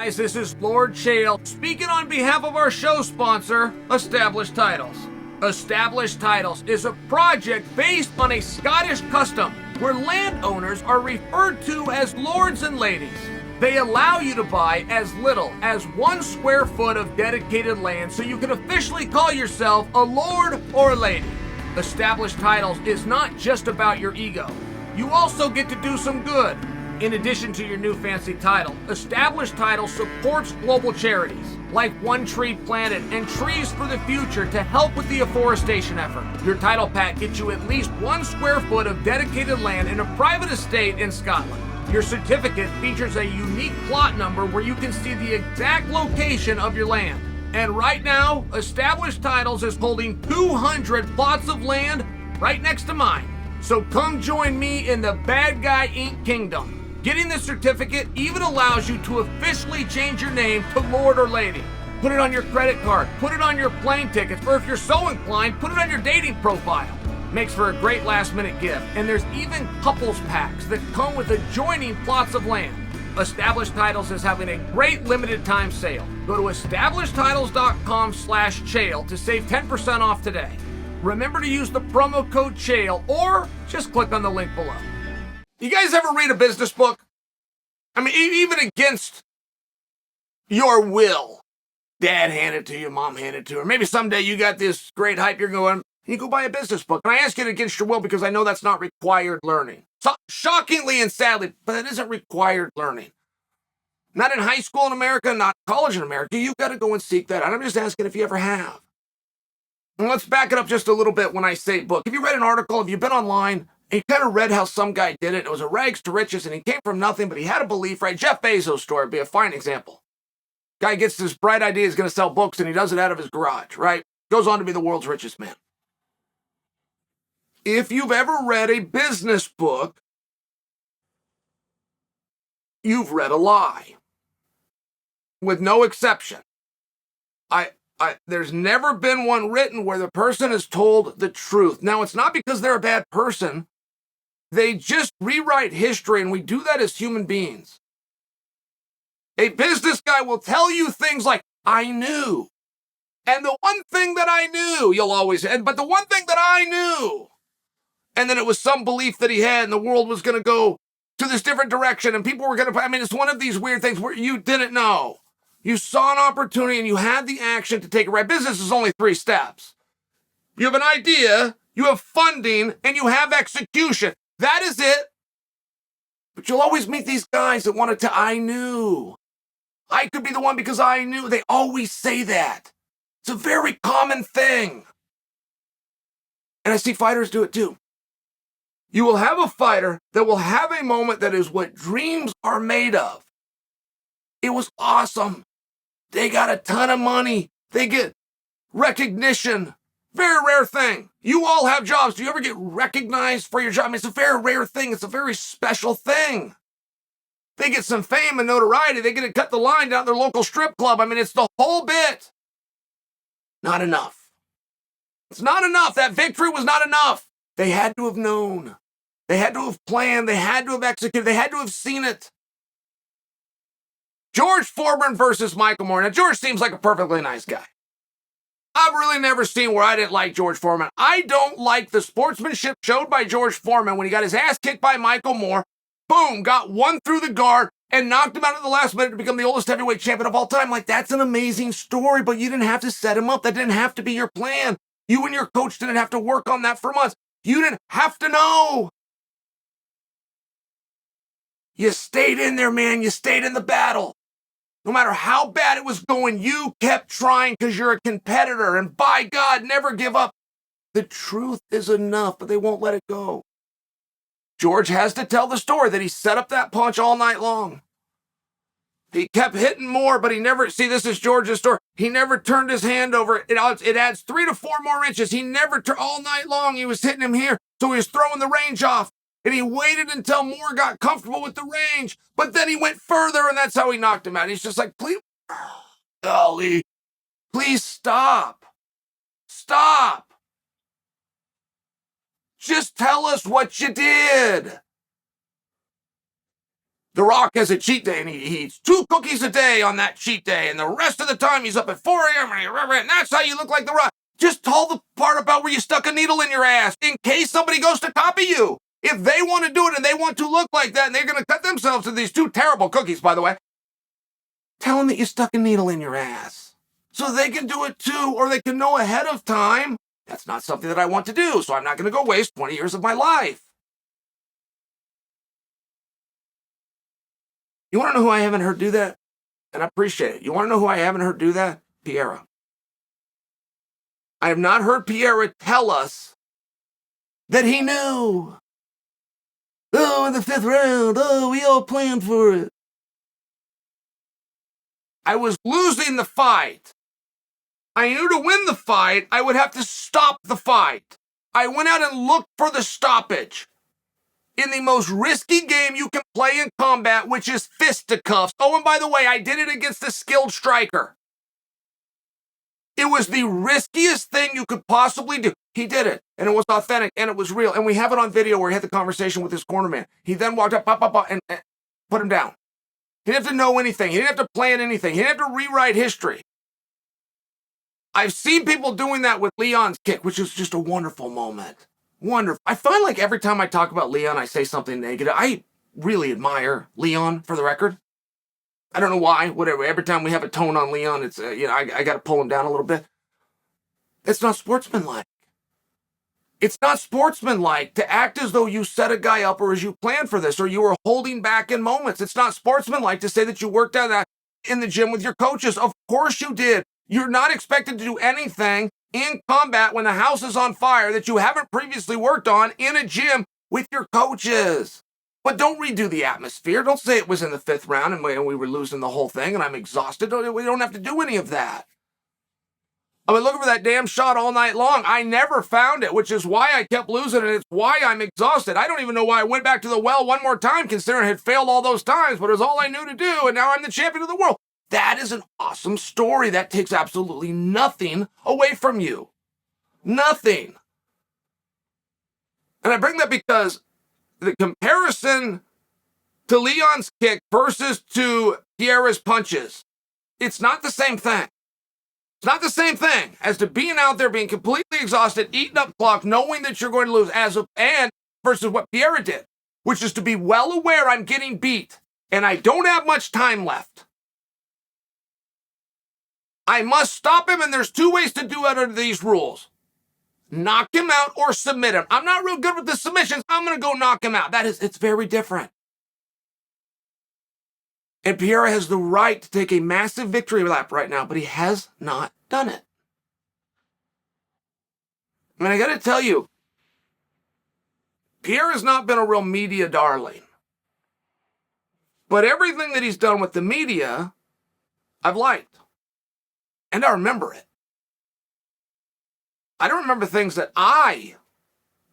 Guys, this is Lord Chael speaking on behalf of our show sponsor, Established Titles. Established Titles is a project based on a Scottish custom where landowners are referred to as lords and ladies. They allow you to buy as little as 1 square foot of dedicated land so you can officially call yourself a lord or a lady. Established Titles is not just about your ego. You also get to do some good. In addition to your new fancy title, Established Title supports global charities like One Tree Planet and Trees for the Future to help with the afforestation effort. Your title pack gets you at least 1 square foot of dedicated land in a private estate in Scotland. Your certificate features a unique plot number where you can see the exact location of your land. And right now, Established Titles is holding 200 plots of land right next to mine. So come join me in the Bad Guy Inc. Kingdom. Getting this certificate even allows you to officially change your name to Lord or Lady. Put it on your credit card, put it on your plane tickets, or if you're so inclined, put it on your dating profile. Makes for a great last-minute gift, and there's even couples packs that come with adjoining plots of land. Established Titles is having a great limited-time sale. Go to establishedtitles.com/Chael to save 10% off today. Remember to use the promo code Chael, or just click on the link below. You guys ever read a business book? I mean, even against your will. Dad handed it to you, mom handed it to her. Maybe someday you got this great hype, you're going, you go buy a business book. And I ask it against your will because I know that's not required learning. So, shockingly and sadly, but it isn't required learning. Not in high school in America, not college in America. You've got to go and seek that out. I'm just asking if you ever have. And let's back it up just a little bit when I say book. Have you read an article? Have you been online? And you kind of read how some guy did it. It was a rags to riches, and he came from nothing, but he had a belief, right? Jeff Bezos' story would be a fine example. Guy gets this bright idea he's going to sell books, and he does it out of his garage, right? Goes on to be the world's richest man. If you've ever read a business book, you've read a lie. With no exception. There's never been one written where the person is told the truth. Now, it's not because they're a bad person. They just rewrite history, and we do that as human beings. A business guy will tell you things like, I knew. And the one thing that I knew, you'll always, but the one thing that I knew. And then it was some belief that he had, and the world was going to go to this different direction, and people were going to, it's one of these weird things where you didn't know. You saw an opportunity, and you had the action to take it right. Business is only 3 steps. You have an idea, you have funding, and you have execution. That is it. But you'll always meet these guys that wanted to, I knew. I could be the one because I knew. They always say that. It's a very common thing. And I see fighters do it too. You will have a fighter that will have a moment that is what dreams are made of. It was awesome. They got a ton of money. They get recognition. Very rare thing. You all have jobs. Do you ever get recognized for your job? It's a very rare thing. It's a very special thing. They get some fame and notoriety. They get to cut the line down at their local strip club. It's the whole bit. Not enough. It's not enough. That victory was not enough. They had to have known. They had to have planned. They had to have executed. They had to have seen it. George Foreman versus Michael Moore. Now, George seems like a perfectly nice guy. I've really never seen where I didn't like George Foreman. I don't like the sportsmanship showed by George Foreman when he got his ass kicked by Michael Moore. Boom, got one through the guard and knocked him out at the last minute to become the oldest heavyweight champion of all time. Like, that's an amazing story, but you didn't have to set him up. That didn't have to be your plan. You and your coach didn't have to work on that for months. You didn't have to know. You stayed in there, man. You stayed in the battle. No matter how bad it was going, you kept trying because you're a competitor. And by God, never give up. The truth is enough, but they won't let it go. George has to tell the story that he set up that punch all night long. He kept hitting more, but he never, see, this is George's story. He never turned his hand over. It adds 3 to 4 more inches. He never, all night long, he was hitting him here. So he was throwing the range off. And he waited until Moore got comfortable with the range. But then he went further, and that's how he knocked him out. He's just like, please, golly, please stop. Stop. Just tell us what you did. The Rock has a cheat day, and he eats 2 cookies a day on that cheat day, and the rest of the time he's up at 4 a.m. and that's how you look like The Rock. Just tell the part about where you stuck a needle in your ass in case somebody goes to copy you. If they want to do it and they want to look like that and they're going to cut themselves to these 2 terrible cookies, by the way, tell them that you stuck a needle in your ass so they can do it too, or they can know ahead of time. That's not something that I want to do, so I'm not going to go waste 20 years of my life. You want to know who I haven't heard do that? And I appreciate it. You want to know who I haven't heard do that? Pereira. I have not heard Pereira tell us that he knew. Oh, in the 5th round. Oh, we all planned for it. I was losing the fight. I knew to win the fight, I would have to stop the fight. I went out and looked for the stoppage in the most risky game you can play in combat, which is fisticuffs. Oh, and by the way, I did it against a skilled striker. It was the riskiest thing you could possibly do. He did it, and it was authentic, and it was real. And we have it on video where he had the conversation with his cornerman. He then walked up, and put him down. He didn't have to know anything. He didn't have to plan anything. He didn't have to rewrite history. I've seen people doing that with Leon's kick, which is just a wonderful moment. Wonderful. I find like every time I talk about Leon, I say something negative. I really admire Leon, for the record. I don't know why, whatever. Every time we have a tone on Leon, it's, I got to pull him down a little bit. It's not sportsmanlike. It's not sportsmanlike to act as though you set a guy up or as you planned for this or you were holding back in moments. It's not sportsmanlike to say that you worked on that in the gym with your coaches. Of course you did. You're not expected to do anything in combat when the house is on fire that you haven't previously worked on in a gym with your coaches. But don't redo the atmosphere. Don't say it was in the 5th round and we were losing the whole thing and I'm exhausted. We don't have to do any of that. I've been looking for that damn shot all night long. I never found it, which is why I kept losing, and it's why I'm exhausted. I don't even know why I went back to the well one more time, considering I had failed all those times, but it was all I knew to do, and now I'm the champion of the world. That is an awesome story. That takes absolutely nothing away from you. Nothing. And I bring that because the comparison to Leon's kick versus to Pereira's punches, it's not the same thing. It's not the same thing as to being out there, being completely exhausted, eating up clock, knowing that you're going to lose, and versus what Pereira did, which is to be well aware I'm getting beat and I don't have much time left. I must stop him, and there's 2 ways to do it under these rules. Knock him out or submit him. I'm not real good with the submissions. I'm going to go knock him out. It's very different. And Pereira has the right to take a massive victory lap right now, but he has not done it. I mean, I got to tell you, Pereira's not been a real media darling. But everything that he's done with the media, I've liked. And I remember it. I don't remember things that I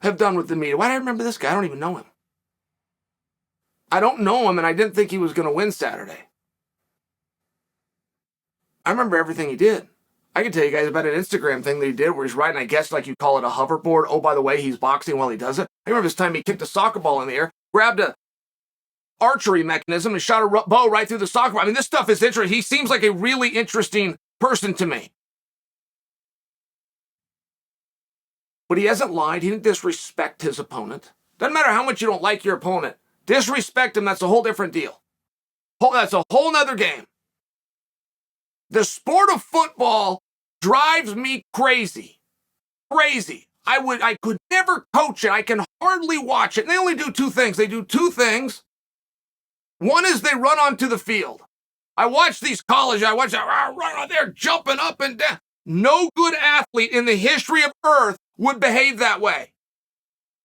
have done with the media. Why do I remember this guy? I don't even know him. I don't know him, and I didn't think he was going to win Saturday. I remember everything he did. I can tell you guys about an Instagram thing that he did where he's riding, I guess, like you call it a hoverboard. Oh, by the way, he's boxing while he does it. I remember this time he kicked a soccer ball in the air, grabbed a archery mechanism, and shot a bow right through the soccer ball. I mean, this stuff is interesting. He seems like a really interesting person to me. But he hasn't lied. He didn't disrespect his opponent. Doesn't matter how much you don't like your opponent. Disrespect him, that's a whole different deal. That's a whole nother game. The sport of football drives me crazy. Crazy. I could never coach it. I can hardly watch it. And they only do 2 things. They do 2 things. One is they run onto the field. I watch these college, I watch them run out there jumping up and down. No good athlete in the history of Earth would behave that way.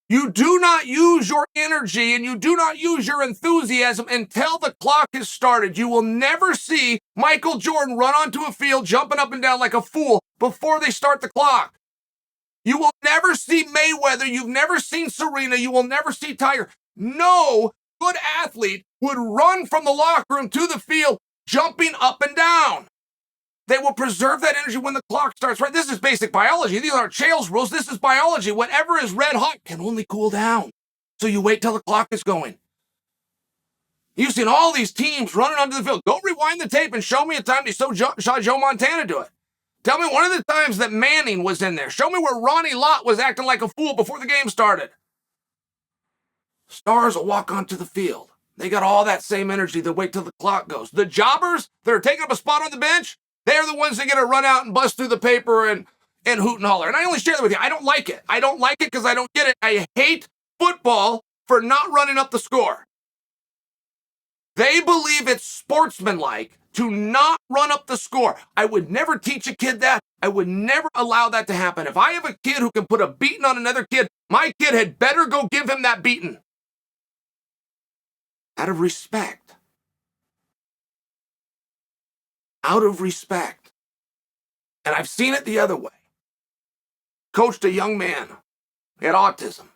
You do not use your energy and you do not use your enthusiasm until the clock has started. You will never see Michael Jordan run onto a field jumping up and down like a fool before they start the clock. You will never see Mayweather. You've never seen Serena. You will never see Tiger. No good athlete would run from the locker room to the field jumping up and down. They will preserve that energy when the clock starts, right? This is basic biology. These aren't Chael's rules. This is biology. Whatever is red hot can only cool down. So you wait till the clock is going. You've seen all these teams running onto the field. Go rewind the tape and show me a time they saw Joe Montana do it. Tell me one of the times that Manning was in there. Show me where Ronnie Lott was acting like a fool before the game started. Stars will walk onto the field. They got all that same energy. They wait till the clock goes. The jobbers that are taking up a spot on the bench, they're the ones that get to run out and bust through the paper and hoot and holler. And I only share that with you. I don't like it. I don't like it because I don't get it. I hate football for not running up the score. They believe it's sportsmanlike to not run up the score. I would never teach a kid that. I would never allow that to happen. If I have a kid who can put a beating on another kid, my kid had better go give him that beating. Out of respect. Out of respect. And I've seen it the other way. Coached a young man. He had autism.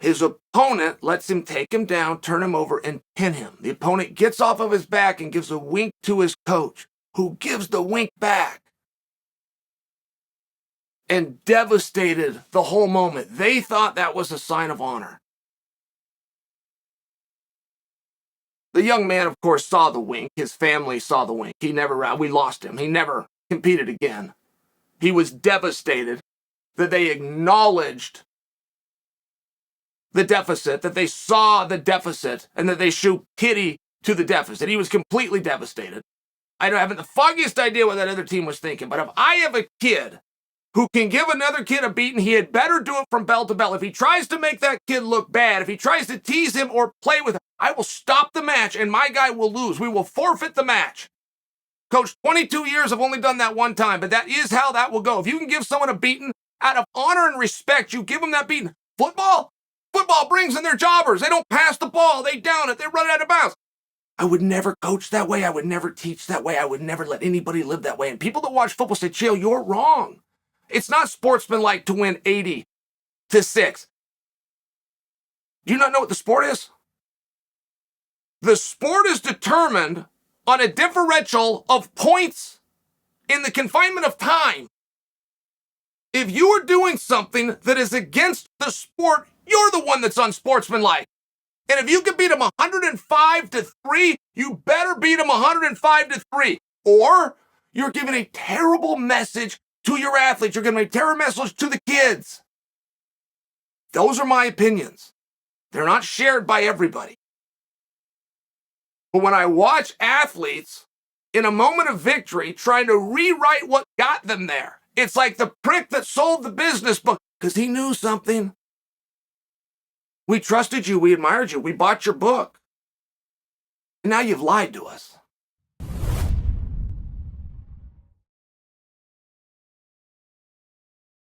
His opponent lets him take him down, turn him over, and pin him. The opponent gets off of his back and gives a wink to his coach, who gives the wink back. And devastated the whole moment. They thought that was a sign of honor. The young man, of course, saw the wink. His family saw the wink. We lost him. He never competed again. He was devastated that they acknowledged the deficit, that they saw the deficit, and that they showed pity to the deficit. He was completely devastated. I don't have the foggiest idea what that other team was thinking, but if I have a kid who can give another kid a beating, he had better do it from bell to bell. If he tries to make that kid look bad, if he tries to tease him or play with him, I will stop the match and my guy will lose. We will forfeit the match. Coach, 22 years, I've only done that one time, but that is how that will go. If you can give someone a beating out of honor and respect, you give them that beating. Football brings in their jobbers. They don't pass the ball. They down it. They run it out of bounds. I would never coach that way. I would never teach that way. I would never let anybody live that way. And people that watch football say, Chael, you're wrong. It's not sportsmanlike to win 80-6. Do you not know what the sport is? The sport is determined on a differential of points in the confinement of time. If you are doing something that is against the sport, you're the one that's unsportsmanlike. And if you can beat them 105-3, you better beat them 105-3. Or you're giving a terrible message to your athletes. You're giving a terrible message to the kids. Those are my opinions. They're not shared by everybody. But when I watch athletes in a moment of victory trying to rewrite what got them there, it's like the prick that sold the business book because he knew something. We trusted you. We admired you. We bought your book. And now you've lied to us.